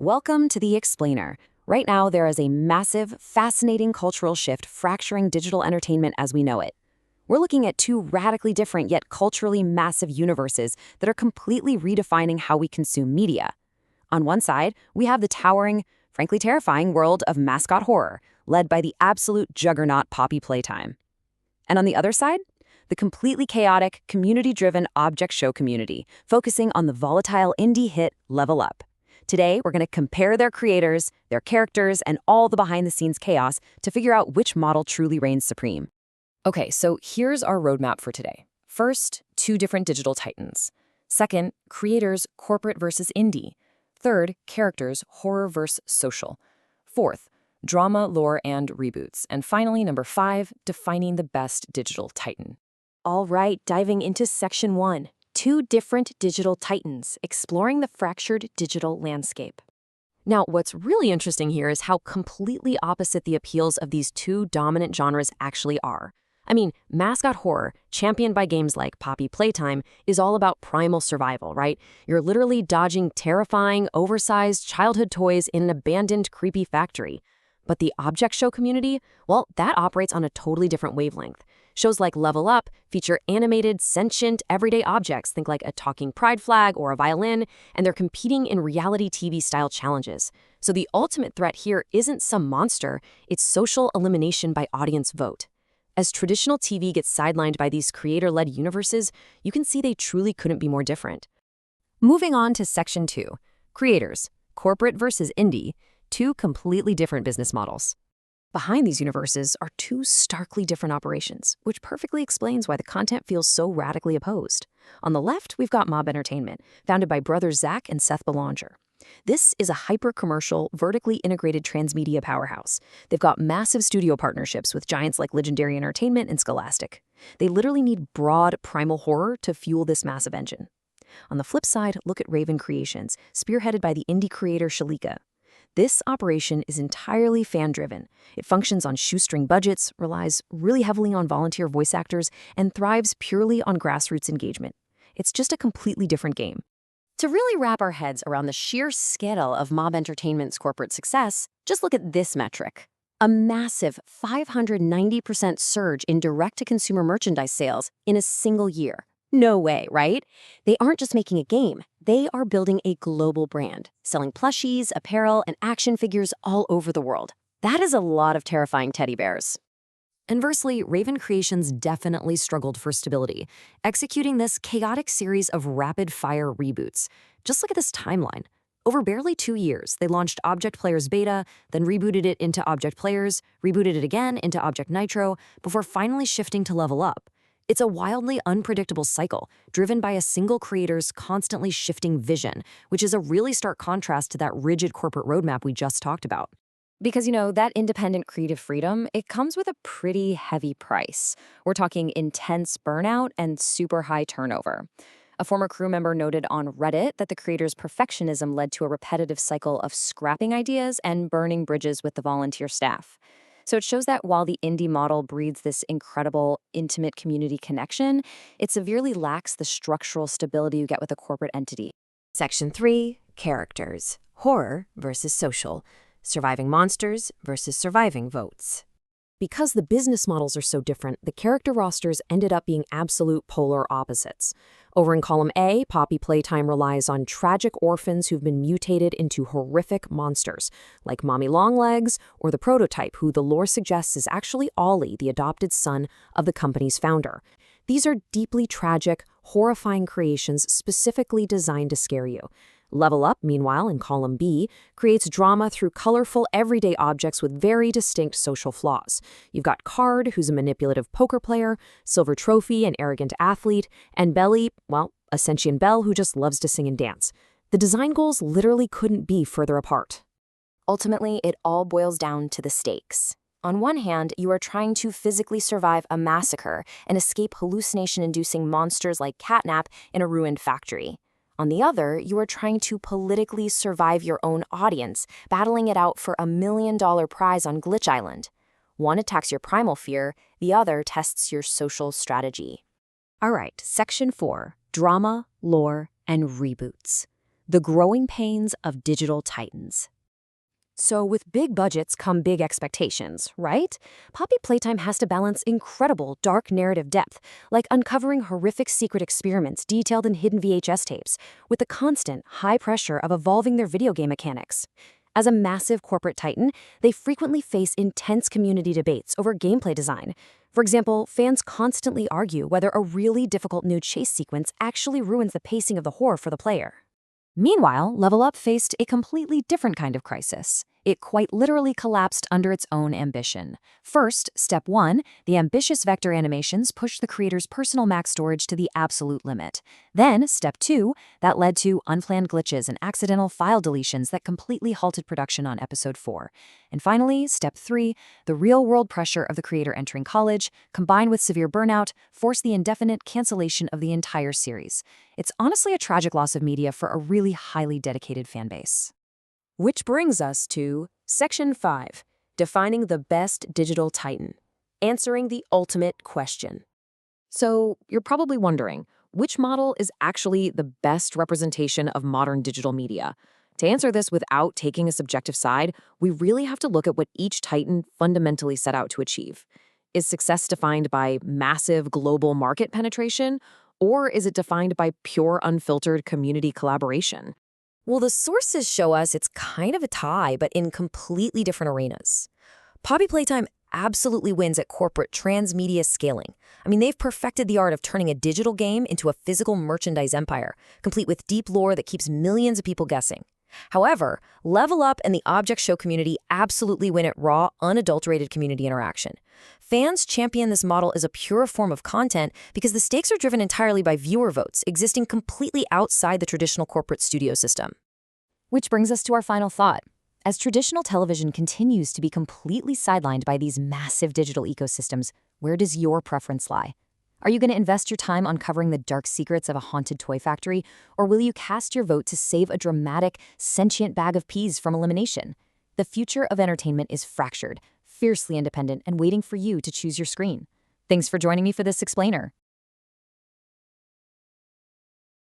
Welcome to The Explainer. Right now, there is a massive, fascinating cultural shift fracturing digital entertainment as we know it. We're looking at two radically different yet culturally massive universes that are completely redefining how we consume media. On one side, we have the towering, frankly terrifying world of mascot horror, led by the absolute juggernaut Poppy Playtime. And on the other side, the completely chaotic, community-driven object show community, focusing on the volatile indie hit Level Up. Today, we're going to compare their creators, their characters, and all the behind-the-scenes chaos to figure out which model truly reigns supreme. Okay, so here's our roadmap for today. First, two different digital titans. Second, creators, corporate versus indie. Third, characters, horror versus social. Fourth, drama, lore, and reboots. And finally, number 5, defining the best digital titan. All right, diving into Section 1. Two different digital titans, exploring the fractured digital landscape. Now, what's really interesting here is how completely opposite the appeals of these two dominant genres actually are. I mean, mascot horror, championed by games like Poppy Playtime, is all about primal survival, right? You're literally dodging terrifying, oversized childhood toys in an abandoned, creepy factory. But the object show community, well, that operates on a totally different wavelength. Shows like Level Up feature animated, sentient, everyday objects, think like a talking pride flag or a violin, and they're competing in reality TV-style challenges. So the ultimate threat here isn't some monster, it's social elimination by audience vote. As traditional TV gets sidelined by these creator-led universes, you can see they truly couldn't be more different. Moving on to Section 2, creators, corporate versus indie, two completely different business models. Behind these universes are two starkly different operations, which perfectly explains why the content feels so radically opposed. On the left, we've got Mob Entertainment, founded by brothers Zach and Seth Belanger. This is a hyper-commercial, vertically integrated transmedia powerhouse. They've got massive studio partnerships with giants like Legendary Entertainment and Scholastic. They literally need broad, primal horror to fuel this massive engine. On the flip side, look at Raven Creations, spearheaded by the indie creator Shalika. This operation is entirely fan-driven. It functions on shoestring budgets, relies really heavily on volunteer voice actors, and thrives purely on grassroots engagement. It's just a completely different game. To really wrap our heads around the sheer scale of Mob Entertainment's corporate success, just look at this metric. A massive 590% surge in direct-to-consumer merchandise sales in a single year. No way, right? They aren't just making a game. They are building a global brand, selling plushies, apparel, and action figures all over the world. That is a lot of terrifying teddy bears. Inversely, Raven Creations definitely struggled for stability, executing this chaotic series of rapid-fire reboots. Just look at this timeline. Over barely 2 years, they launched Object Players Beta, then rebooted it into Object Players, rebooted it again into Object Nitro, before finally shifting to Level Up. It's a wildly unpredictable cycle, driven by a single creator's constantly shifting vision, which is a really stark contrast to that rigid corporate roadmap we just talked about. Because, that independent creative freedom, it comes with a pretty heavy price. We're talking intense burnout and super high turnover. A former crew member noted on Reddit that the creator's perfectionism led to a repetitive cycle of scrapping ideas and burning bridges with the volunteer staff. So it shows that while the indie model breeds this incredible, intimate community connection, it severely lacks the structural stability you get with a corporate entity. Section 3, characters, horror versus social, surviving monsters versus surviving votes. Because the business models are so different, the character rosters ended up being absolute polar opposites. Over in column A, Poppy Playtime relies on tragic orphans who've been mutated into horrific monsters, like Mommy Longlegs or the prototype, who the lore suggests is actually Ollie, the adopted son of the company's founder. These are deeply tragic, horrifying creations specifically designed to scare you. Level Up, meanwhile, in column B, creates drama through colorful, everyday objects with very distinct social flaws. You've got Card, who's a manipulative poker player, Silver Trophy, an arrogant athlete, and Belly, well, a sentient belle who just loves to sing and dance. The design goals literally couldn't be further apart. Ultimately, it all boils down to the stakes. On one hand, you are trying to physically survive a massacre and escape hallucination-inducing monsters like Catnap in a ruined factory. On the other, you are trying to politically survive your own audience, battling it out for $1 million prize on Glitch Island. One attacks your primal fear, the other tests your social strategy. All right, Section 4, drama, lore, and reboots. The growing pains of digital titans. So with big budgets come big expectations, right? Poppy Playtime has to balance incredible dark narrative depth, like uncovering horrific secret experiments detailed in hidden VHS tapes, with the constant high pressure of evolving their video game mechanics. As a massive corporate titan, they frequently face intense community debates over gameplay design. For example, fans constantly argue whether a really difficult new chase sequence actually ruins the pacing of the horror for the player. Meanwhile, Level Up faced a completely different kind of crisis. It quite literally collapsed under its own ambition. First, Step 1, the ambitious vector animations pushed the creator's personal max storage to the absolute limit. Then, Step 2, that led to unplanned glitches and accidental file deletions that completely halted production on Episode 4. And finally, Step 3, the real-world pressure of the creator entering college, combined with severe burnout, forced the indefinite cancellation of the entire series. It's honestly a tragic loss of media for a really highly dedicated fanbase. Which brings us to Section 5, defining the best digital titan, answering the ultimate question. So, you're probably wondering, which model is actually the best representation of modern digital media? To answer this without taking a subjective side, we really have to look at what each titan fundamentally set out to achieve. Is success defined by massive global market penetration, or is it defined by pure, unfiltered community collaboration? Well, the sources show us it's kind of a tie, but in completely different arenas. Poppy Playtime absolutely wins at corporate transmedia scaling. I mean, they've perfected the art of turning a digital game into a physical merchandise empire, complete with deep lore that keeps millions of people guessing. However, Level Up and the Object Show community absolutely win at raw, unadulterated community interaction. Fans champion this model as a pure form of content because the stakes are driven entirely by viewer votes, existing completely outside the traditional corporate studio system. Which brings us to our final thought. As traditional television continues to be completely sidelined by these massive digital ecosystems, where does your preference lie? Are you going to invest your time uncovering the dark secrets of a haunted toy factory, or will you cast your vote to save a dramatic, sentient bag of peas from elimination? The future of entertainment is fractured, fiercely independent, and waiting for you to choose your screen. Thanks for joining me for this explainer.